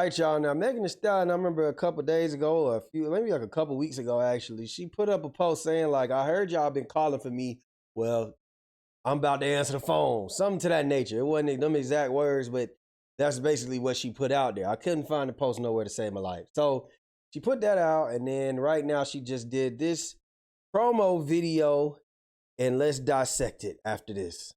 All right, y'all. Now, Megan Thee Stallion, I remember a couple days ago, or maybe like a couple weeks ago, actually, she put up a post saying, like, I heard y'all been calling for me. Well, I'm about to answer the phone. Something to that nature. It wasn't them exact words, but that's basically what she put out there. I couldn't find the post nowhere to save my life. So she put that out, and then right now she just did this promo video, and let's dissect it after this.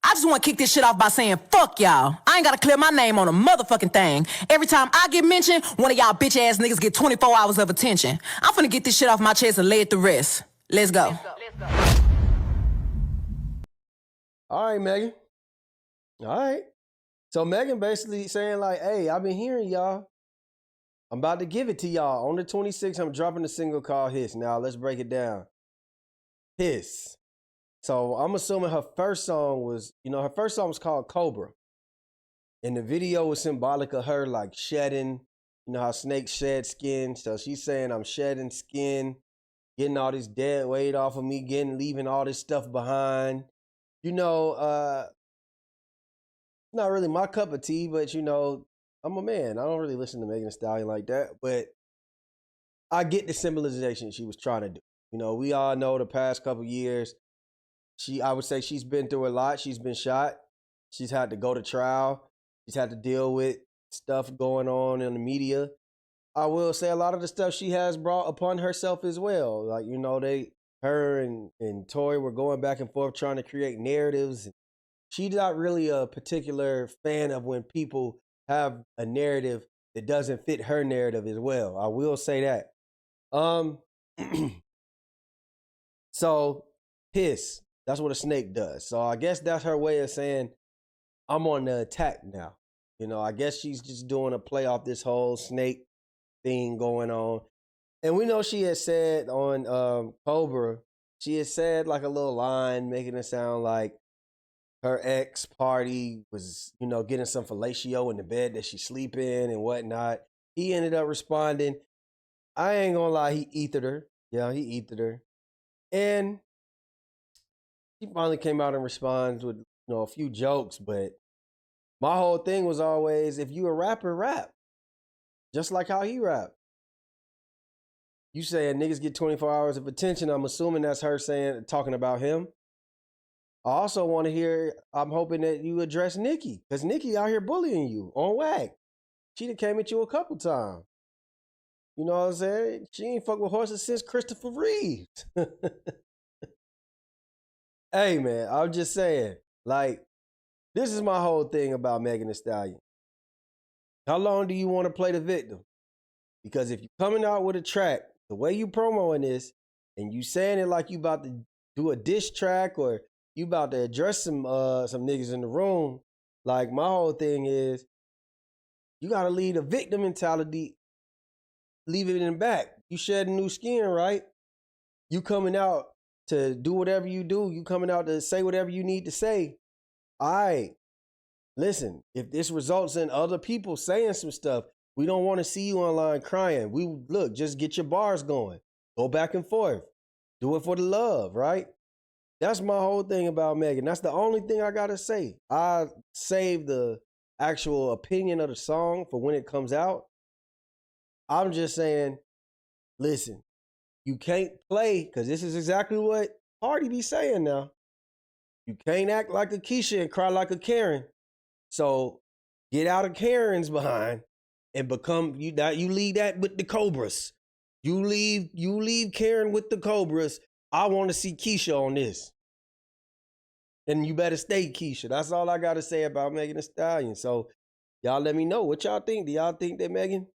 I just want to kick this shit off by saying, fuck y'all. I ain't got to clear my name on a motherfucking thing. Every time I get mentioned, one of y'all bitch ass niggas get 24 hours of attention. I'm finna get this shit off my chest and lay it to rest. Let's go. All right, Megan. All right. So Megan basically saying like, hey, I've been hearing y'all. I'm about to give it to y'all. On the 26th, I'm dropping a single called Hiss. Now, let's break it down. Hiss. So I'm assuming her first song was called Cobra. And the video was symbolic of her like shedding, you know how snakes shed skin. So she's saying I'm shedding skin, getting all this dead weight off of me, leaving all this stuff behind. You know, not really my cup of tea, but you know, I'm a man. I don't really listen to Megan Thee Stallion like that, but I get the symbolization she was trying to do. You know, we all know the past couple years, I would say she's been through a lot. She's been shot. She's had to go to trial. She's had to deal with stuff going on in the media. I will say a lot of the stuff she has brought upon herself as well. Like, you know, her and Tory were going back and forth trying to create narratives. She's not really a particular fan of when people have a narrative that doesn't fit her narrative as well. I will say that. So, Hiss. That's what a snake does. So I guess that's her way of saying, I'm on the attack now. You know, I guess she's just doing a play off this whole snake thing going on. And we know she had said on Cobra, she had said like a little line making it sound like her ex party was, you know, getting some fellatio in the bed that she sleep in and whatnot. He ended up responding. I ain't gonna lie, he ethered her. Yeah, he ethered her. And he finally came out and responds with, you know, a few jokes, but my whole thing was always, if you a rapper, rap. Just like how he rap. You saying niggas get 24 hours of attention, I'm assuming that's her talking about him. I also want to hear, I'm hoping that you address Nicki, because Nicki out here bullying you on WAG. She done came at you a couple times. You know what I'm saying? She ain't fuck with horses since Christopher Reeves. Hey, man, I'm just saying, like, this is my whole thing about Megan Thee Stallion. How long do you want to play the victim? Because if you're coming out with a track, the way you promoting this, and you saying it like you about to do a diss track or you about to address some niggas in the room, like my whole thing is, you got to leave the victim mentality, leave it in the back. You shed a new skin, right? You coming out to do whatever you do. You coming out to say whatever you need to say. All right, listen, if this results in other people saying some stuff, we don't want to see you online crying. Look, just get your bars going. Go back and forth. Do it for the love, right? That's my whole thing about Megan. That's the only thing I got to say. I save the actual opinion of the song for when it comes out. I'm just saying, listen, you can't play, because this is exactly what Hardy be saying now. You can't act like a Keisha and cry like a Karen. So get out of Karen's behind and become, you leave that with the Cobras. You leave Karen with the Cobras. I want to see Keisha on this. And you better stay Keisha. That's all I got to say about Megan Thee Stallion. So y'all let me know what y'all think. Do y'all think that Megan,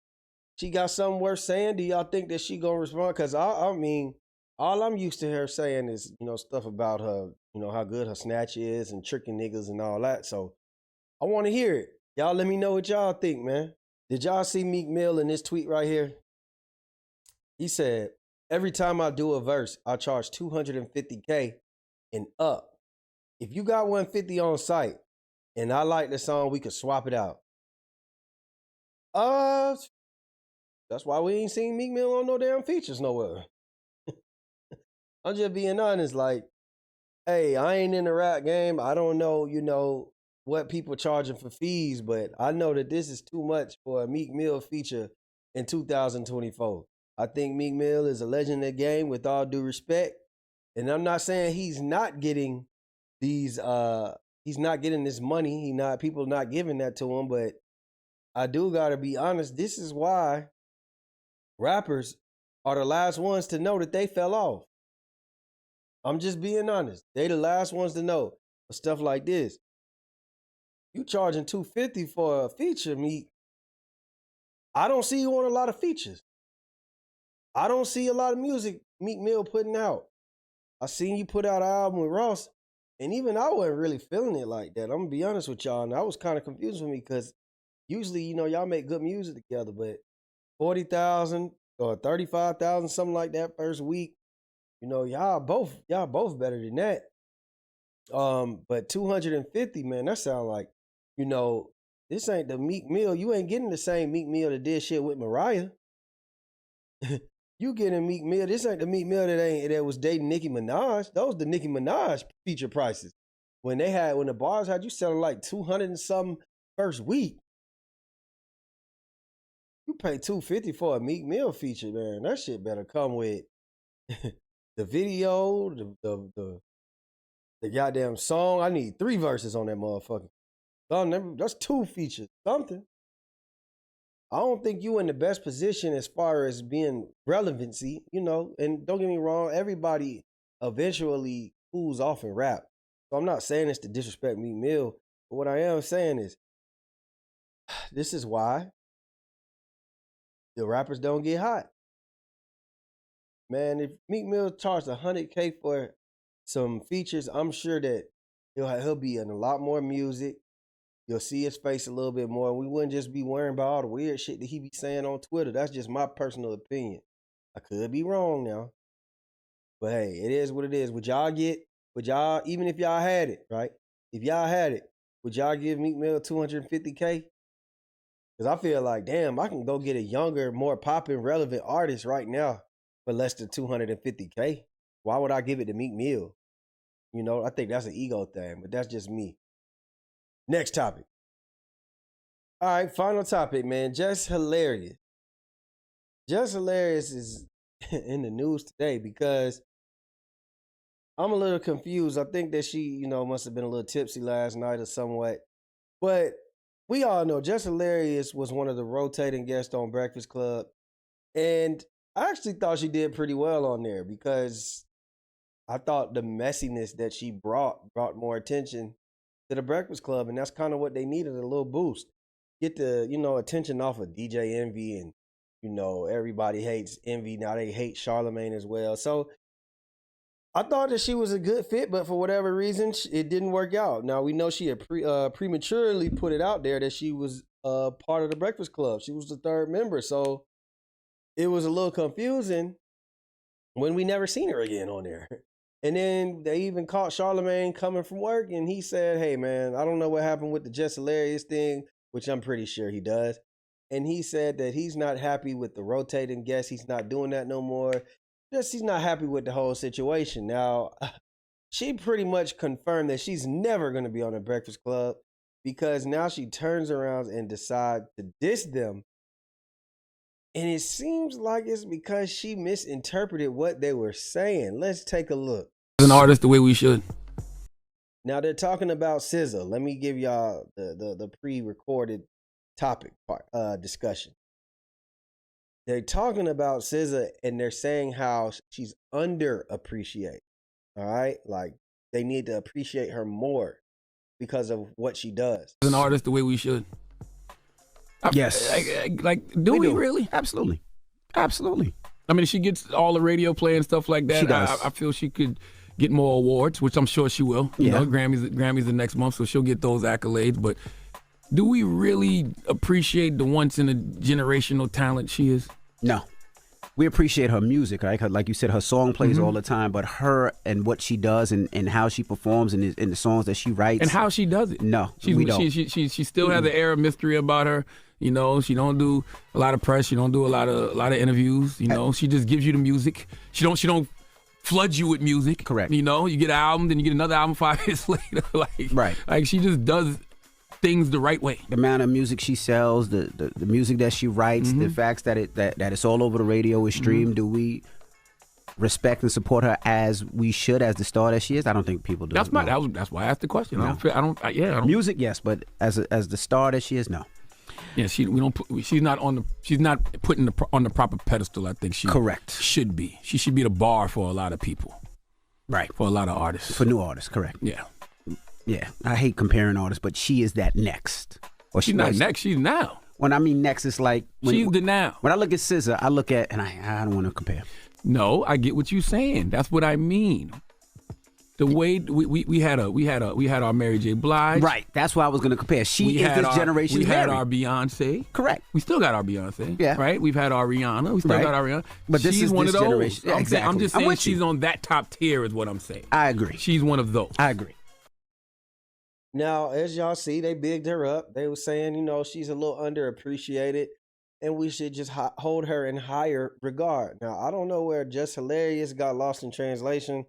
she got something worth saying? Do y'all think that she gonna respond? Because I mean, all I'm used to her saying is, you know, stuff about her, you know, how good her snatch is and tricking niggas and all that. So I want to hear it. Y'all let me know what y'all think, man. Did y'all see Meek Mill in this tweet right here? He said, every time I do a verse, I charge $250K and up. If you got 150 on site and I like the song, we could swap it out. That's why we ain't seen Meek Mill on no damn features nowhere. I'm just being honest, like, hey, I ain't in the rap game. I don't know, you know, what people charging for fees, but I know that this is too much for a Meek Mill feature in 2024. I think Meek Mill is a legend in the game with all due respect. And I'm not saying he's not getting these he's not getting this money. People not giving that to him, but I do gotta be honest, this is why rappers are the last ones to know that they fell off. I'm just being honest. They the last ones to know stuff like this. You charging $250 for a feature, Meek. I don't see you on a lot of features. I don't see a lot of music Meek Mill putting out. I seen you put out an album with Ross, and even I wasn't really feeling it like that. I'm gonna be honest with y'all, and that was kind of confusing for me because usually, y'all make good music together, but 40,000 or 35,000, something like that first week. Y'all both better than that. But 250, man, that sound like, this ain't the Meek Mill. You ain't getting the same Meek Mill that did shit with Mariah. You getting Meek Mill. This ain't the Meek Mill that was dating Nicki Minaj. Those the Nicki Minaj feature prices. When the bars had you selling like 200 and something first week. You pay $250 for a Meek Mill feature, man. That shit better come with the video, the goddamn song. I need 3 verses on that motherfucker. That's 2 features. Something. I don't think you in the best position as far as being relevancy, and don't get me wrong, everybody eventually cools off in rap. So I'm not saying this to disrespect Meek Mill, but what I am saying is this is why the rappers don't get hot. Man, if Meek Mill charged $100K for some features, I'm sure that he'll be in a lot more music. You'll see his face a little bit more. We wouldn't just be worrying about all the weird shit that he be saying on Twitter. That's just my personal opinion. I could be wrong now. But hey, it is what it is. Would y'all, even if y'all had it, right? If y'all had it, would y'all give Meek Mill $250K? Because I feel like, damn, I can go get a younger, more popping, relevant artist right now for less than $250K. Why would I give it to Meek Mill? I think that's an ego thing, but that's just me. Next topic. All right, final topic, man. Jess Hilarious. Jess Hilarious is in the news today because I'm a little confused. I think that she, must have been a little tipsy last night or somewhat. But we all know Jess Hilarious was one of the rotating guests on Breakfast Club. And I actually thought she did pretty well on there because I thought the messiness that she brought more attention to the Breakfast Club, and that's kind of what they needed, a little boost. Get the, attention off of DJ Envy, and, everybody hates Envy. Now they hate Charlamagne as well. So I thought that she was a good fit, but for whatever reason, it didn't work out. Now we know she had prematurely put it out there that she was part of the Breakfast Club. She was the 3rd member. So it was a little confusing when we never seen her again on there. And then they even caught Charlamagne coming from work, and he said, hey, man, I don't know what happened with the Jess Hilarious thing, which I'm pretty sure he does. And he said that he's not happy with the rotating guests. He's not doing that no more. Just he's not happy with the whole situation. Now, she pretty much confirmed that she's never going to be on the Breakfast Club because now she turns around and decides to diss them. And it seems like it's because she misinterpreted what they were saying. Let's take a look. As an artist, the way we should. Now they're talking about SZA. Let me give y'all the pre-recorded topic part discussion. They're talking about SZA and they're saying how she's underappreciated. All right, like they need to appreciate her more because of what she does. As an artist, the way we should. Yes. Do we do. really? Absolutely. I mean, she gets all the radio play and stuff like that. She does. I feel she could get more awards, which I'm sure she will. You know, Grammys the next month, so she'll get those accolades. But do we really appreciate the once in a generational talent she is? No. We appreciate her music, right? Like you said, her song plays all the time, but her and what she does and how she performs and the songs that she writes. And how she does it. No, we don't. She still has an air of mystery about her. You know, she don't do a lot of press. She don't do a lot of interviews. You know, she just gives you the music. She don't flood you with music. Correct. You know, you get an album, then you get another album 5 years later. Like she just does things the right way. The amount of music she sells, the music that she writes, the facts that it's all over the radio, is streamed. Do we respect and support her as we should, as the star that she is? I don't think people do. That's why I asked the question. No. I don't. Music, yes, but as the star that she is, no. Yeah, she's not put on the proper pedestal. I think she correct should be. She should be the bar for a lot of people. Right. For a lot of artists. For new artists, correct. Yeah. Yeah. I hate comparing artists, but she is that next. Or she's not next. She's now. When I mean next, it's like she's the now. When I look at SZA, I look at and I don't want to compare. No, I get what you're saying. That's what I mean. The way we had our Mary J. Blige. Right. That's why I was going to compare. She is this generation's We had Mary. our Beyonce. Correct. We still got our Beyonce. Yeah. Right. We've had our Rihanna. We still got our Rihanna. But this she's is one this of those. generation. Yeah, exactly. I'm just saying she's on that top tier is what I'm saying. I agree. She's one of those. I agree. Now, as y'all see, they bigged her up. They were saying, she's a little underappreciated, and we should just hold her in higher regard. Now, I don't know where Just Hilarious got lost in translation.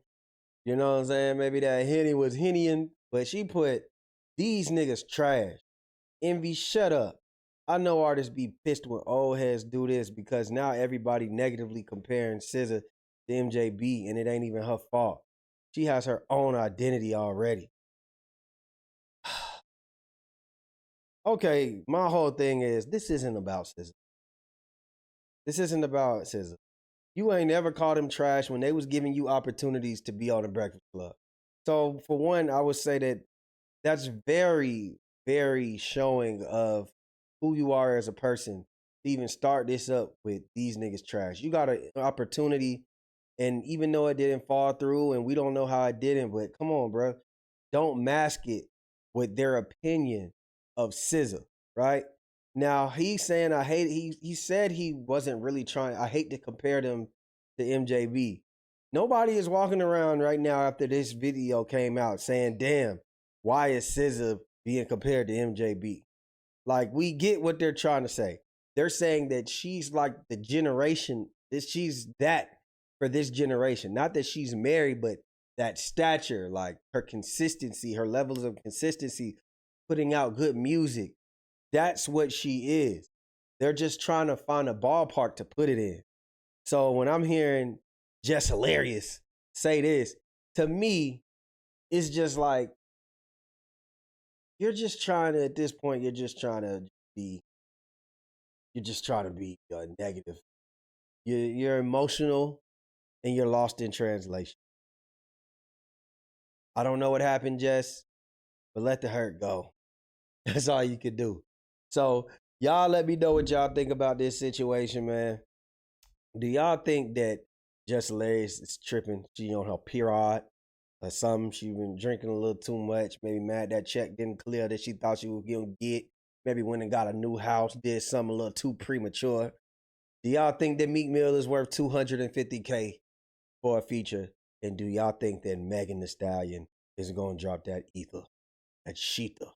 You know what I'm saying? Maybe that Henny was Hennying, but she put, these niggas trash. Envy, shut up. I know artists be pissed when old heads do this because now everybody negatively comparing SZA to MJB, and it ain't even her fault. She has her own identity already. Okay, my whole thing is, this isn't about SZA. This isn't about SZA. You ain't never called them trash when they was giving you opportunities to be on the Breakfast Club. So for one, I would say that that's very, very showing of who you are as a person to even start this up with these niggas trash. You got an opportunity, and even though it didn't fall through and we don't know how it didn't, but come on, bro. Don't mask it with their opinion of SZA, right? Now, he's saying, he said he wasn't really trying, I hate to compare them to MJB. Nobody is walking around right now after this video came out saying, damn, why is SZA being compared to MJB? Like, we get what they're trying to say. They're saying that she's like the generation, that she's that for this generation. Not that she's married, but that stature, like her consistency, her levels of consistency, putting out good music. That's what she is. They're just trying to find a ballpark to put it in. So when I'm hearing Jess Hilarious say this, to me, it's just like, you're just trying to, at this point, you're just trying to be negative. You're emotional and you're lost in translation. I don't know what happened, Jess, but let the hurt go. That's all you could do. So y'all let me know what y'all think about this situation, man. Do y'all think that Jess Hilarious is tripping? She on her period or something? She been drinking a little too much. Maybe mad that check didn't clear that she thought she was going to get. Maybe went and got a new house, did something a little too premature. Do y'all think that Meek Mill is worth $250K for a feature? And do y'all think that Megan Thee Stallion is going to drop that ether, that Sheetha,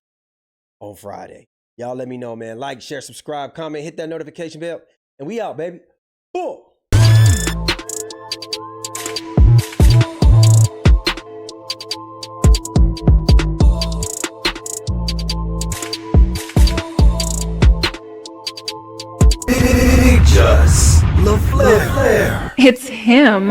on Friday? Y'all let me know, man. Like, share, subscribe, comment, hit that notification bell, and we out, baby. Boom! Just LaFlair. It's him.